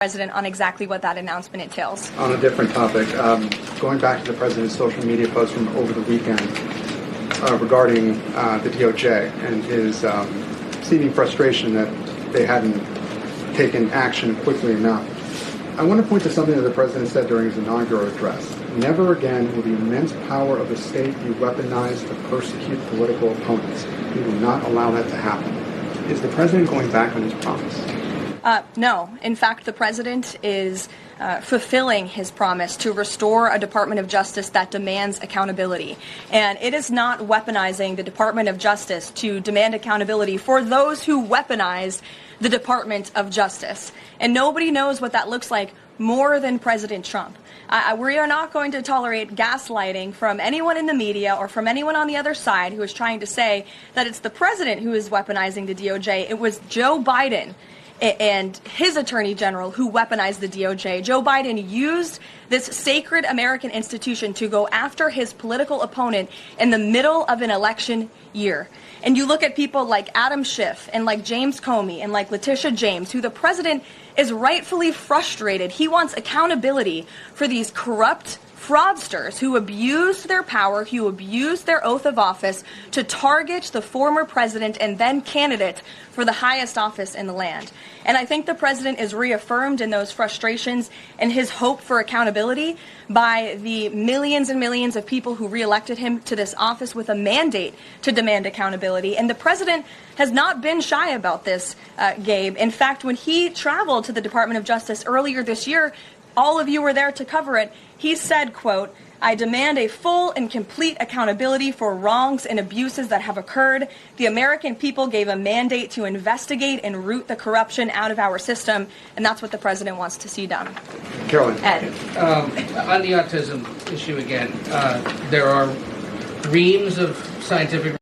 President on exactly what that announcement entails. On a different topic, going back to the president's social media post from over the weekend regarding the DOJ and his seeming frustration that they hadn't taken action quickly enough. I want to point to something that the president said during his inaugural address. Never again will the immense power of the state be weaponized to persecute political opponents. We will not allow that to happen. Is the president going back on his promise? No. In fact, the president is fulfilling his promise to restore a Department of Justice that demands accountability. And it is not weaponizing the Department of Justice to demand accountability for those who weaponized the Department of Justice. And nobody knows what that looks like more than President Trump. We are not going to tolerate gaslighting from anyone in the media or from anyone on the other side who is trying to say that it's the president who is weaponizing the DOJ. It was Joe Biden and his attorney general who weaponized the DOJ. Joe Biden used this sacred American institution to go after his political opponent in the middle of an election year. And you look at people like Adam Schiff and like James Comey and like Letitia James, who the president is rightfully frustrated. He wants accountability for these corrupt fraudsters who abused their power, who abused their oath of office to target the former president and then candidate for the highest office in the land. And I think the president is reaffirmed in those frustrations and his hope for accountability by the millions and millions of people who reelected him to this office with a mandate to demand accountability. And the president has not been shy about this, Gabe. In fact, when he traveled to the Department of Justice earlier this year, all of you were there to cover it. He said, quote, "I demand a full and complete accountability for wrongs and abuses that have occurred. The American people gave a mandate to investigate and root the corruption out of our system," and that's what the president wants to see done. Karoline. Ed. On the autism issue again, there are reams of scientific